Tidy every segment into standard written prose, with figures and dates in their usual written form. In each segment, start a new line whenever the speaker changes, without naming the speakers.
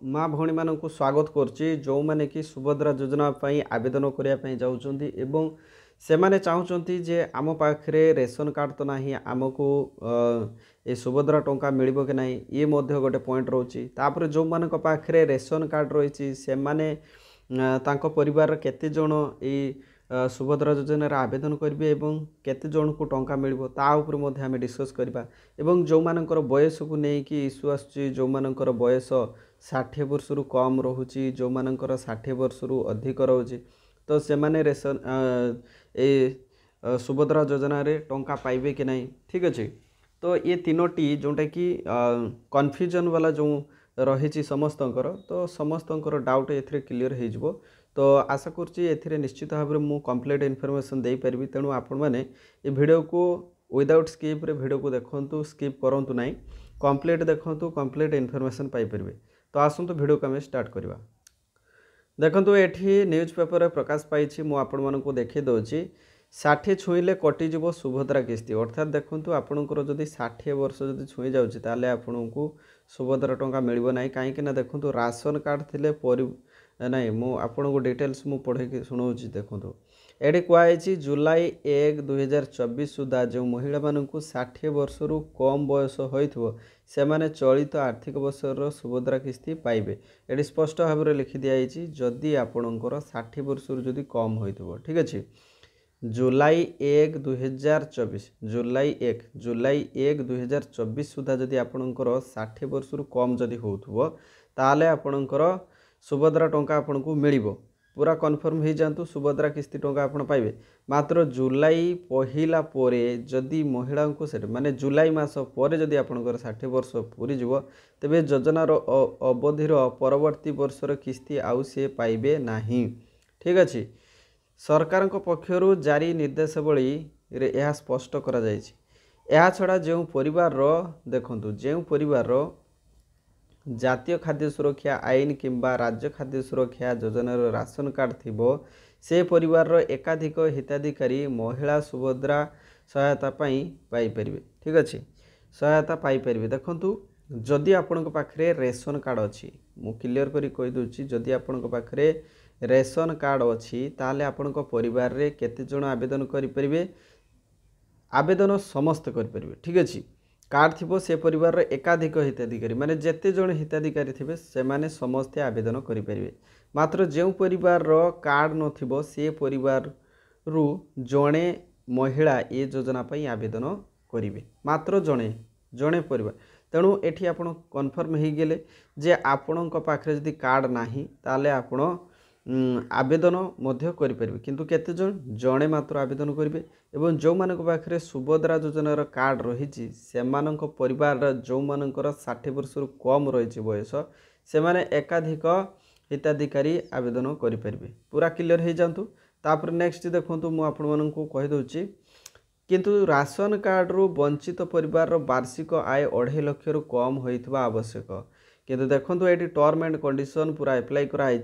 माँ भौणी मानक स्वागत करछि जो माने कि सुभद्रा योजना पई आवेदन करिया पई जाउछन्ती एवं से माने चाहुछन्ती जे आम पाखरे रेशन कार्ड तो नाही आमको ए सुभद्रा टंका मिलिबो कि नाही ये मध्य गोटे पॉइंट रहउछि। तापर जो मानक पाखरे रेशन कार्ड रहिछि से माने तांको परिवार केते जण ए सुभद्रा योजना आवेदन करेंगे एवं केते जन को टंका मिलिबो ता ऊपर मध्य आमे डिस्कस करबा एवं जो मानकर बयस को नेकी इश्यू आसुछि जो मानकर बयस 60 वर्ष रु कम रहुछि जो मानकर 60 वर्ष रु अधिक रहुछि तो से माने रेशन ए सुभद्रा योजना रे टंका पाइबे कि नहीं ठीक अछि। तो ये तीनोटी जोटा कि कन्फ्यूजन वाला जो रही समस्तंकर तो समस्तंकर डाउट एथिरे क्लियर हो जिवो। तो आशा करुच्ची एथिरे निश्चित भाव में मु कंप्लीट इनफॉरमेशन दे पारिबी तेणु आपण मैंने ये वीडियो को विदाउट स्किप रे वीडियो को देखंतु स्किप करंतु नहीं कंप्लीट देखंतु कंप्लीट इनफॉरमेशन पाई परिबे। तो आसंतु वीडियो को आम स्टार्ट करवा। देखंतु एठी न्यूज पेपर रे प्रकाश पाइछि मु आपण मानकु देखै दोछि 60 छुईले कटिଯିव सुभद्रा किस्ती अर्थात देखंतु आपणकर जदि 60 वर्ष जदि छुई जाउछि ताले आपणकु सुभद्रा टंका मिलिबो नाही काहेकि ना देखंतु राशन कार्ड थिले नहीं मु आपको डिटेल्स मु पढ़े शुणाऊँ। देखो ये कहुई जुलाई 1 2024 सुधा जो महिला मानक 60 वर्ष रु कम बयस हो से माने चलित आर्थिक वर्षर सुभद्रा किस्ती पाइबे। ये स्पष्ट भाव में लिखि दिखाई जदि आपणकर 60 वर्ष रु जदि कम हो ठीक अच्छे जुलाई 1 2024 जुलाई 1 2024 सुधा जदि आपणकर 60 वर्ष रु कम जदि हो ताले आपणकर सुभद्रा टंका आपन को मिलिबो पूरा कन्फर्म हो जातु सुभद्रा किस्ती टंका आपन पाइबे। मात्र जुलाई पहिला पोरे जदि महिला को से माने जुलाई मास पोरे जदि आपनकर 60 वर्ष पूरी जीव तेबे योजनार अवधिर परवर्ती वर्षर किस्ती आउ से पाइबे नाही ठीक अछि। सरकार पक्षरु जारी निर्देशावली रे यह स्पष्ट करा जायछि। यह छड़ा जो परिवार देखंतु जो परिवार जातीय खाद्य सुरक्षा आईन किंबा राज्य खाद्य सुरक्षा योजनार राशन कार्ड थिबो से परिवार एकाधिक हिताधिकारी महिला सुभद्रा सहायता पाई परिबे ठीक अच्छे सहायता पाई परिबे। देखंतु जदि आपनक पाखरे रेशन कार्ड अछि मु क्लियर करी कहि दोछि जदि आपनक पाखरे रेशन कार्ड अछि ताले आपनक परिवार रे केते जण आवेदन करि परिबे आवेदन समस्त करि परिबे ठीक अछि। कार्ड थी से परिवार एकाधिक हिताधिकारी माने जेते जण हिताधिकारी थे से माने समस्ते आवेदन करें। मात्र जो परिवार कार्ड नथिबो से परिवार रु जणे महिला ये योजना पाई आवेदन करेंगे मात्र जणे परिवार। तेणु एठी आपण कन्फर्म हो गले जे आपण पाखरे जदि कार्ड नाही ताले आपण आवेदन मध्य करें किंतु केते जणे मात्र आवेदन करेंगे एवं जो मानक पाखरे सुभद्रा योजनार कार्ड रही से परिवार जो मानकर 60 वर्ष कम रही बयस से माने एकाधिक हिताधिकारी आवेदन करें पूरा क्लियर हो जातु। तापर नेक्स्ट देखो मु आपण मानकु कहि दोछि किंतु राशन कार्ड रु वंचित परिवार वार्षिक आय 2.5 लाख रु कम होइथबा आवश्यक किंतु देखो ये टर्म एंड कंडीशन पूरा एप्लाई कराई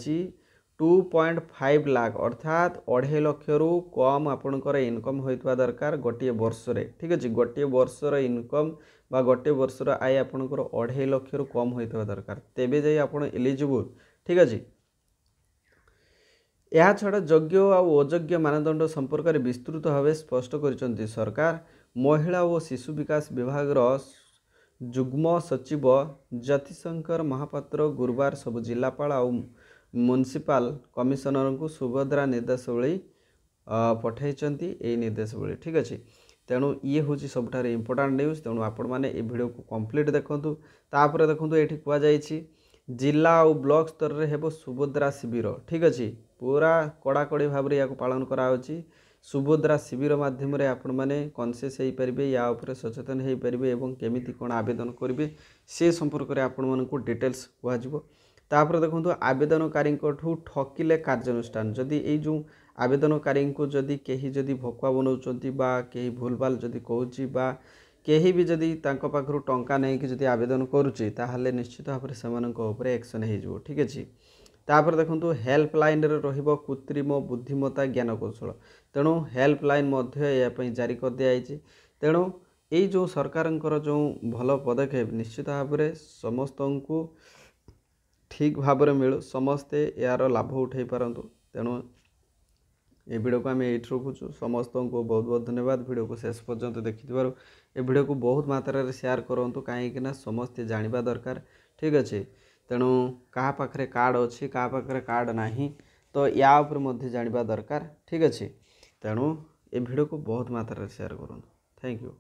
2.5 लाख अर्थात 2.5 लाख रु कम आपणकर इनकम होइथबा दरकार गोटे वर्ष रे ठीक अछि। गोटे वर्षर इनकम बा गोटे वर्षर आय आपणकर 2.5 लाख रु कम होइथबा दरकार तेबे जाई आपण एलिजिबल ठीक अछि। यह छड़ा योग्य और अयोग्य मानदंड संपर्क में विस्तृत भाव स्पष्ट कर सरकार महिला और शिशु विकास विभाग जुग्म सचिव ज्योतिशंकर महापात्र गुरुवार सब जिलापाल और म्युनिसिपल कमिशनर को सुभद्रा निर्देशावली पठाई निर्देशावली ठीक अच्छे। तेणु ये हूँ सबुठार इंपोर्टाट न्यूज तेणु आपण मैंने ये वीडियो को कंप्लीट देखूँ। तापर देखो ये कहुई जिला और ब्लॉक स्तर में हेबो सुभद्रा शिविर ठीक अच्छे पूरा कड़ाकड़ी भाव में या पालन कराई सुभद्रा शिविर माध्यम आपण मैंने कनसीयस हो पारे या उपरे सचेतन हो पारे और केमिति कौन आवेदन करेंगे से संपर्क में आपण मानक डिटेल्स कह। तापर देखो आवेदनकारी ठकिले कार्यानुष्ठान जदि ये जो आवेदनकारी को जदि कहीं जदि भकुआ बनाऊँच बा कहीं भूल भाल जदि कहूँ बा कहीं भी जदि पाखु टंका नहीं कि जदि आवेदन करुच्ची ताहले निश्चित भाव में से एक्शन हो ठीक अच्छे। तापर देखो हेल्पलाइन रहिबो कृत्रिम बुद्धिमत्ता ज्ञान कौशल तेणु हेल्पलाइन जारी कर दिखाई तेणु ये जो सरकार जो भल पदक्षेप निश्चित भाव में समस्त को ठीक भाव में मिलू समस्ते यार लाभ उठाई पारतु तेणु ये वीडियो को आम ये रखुचु समस्त को बहुत बहुत धन्यवाद वीडियो को शेष पर्यंत देखि ए वीडियो को बहुत मात्रा रे शेयर करूँ कहीं समस्ते जानिबा दरकार ठीक अच्छे तेणु क्या पाखे कार्ड अच्छी क्या पाखे कार्ड नहीं तो या उपर जानिबा दरकार ठीक अच्छे तेणु ए वीडियो को बहुत मात्रा रे शेयर करूँ थैंक यू।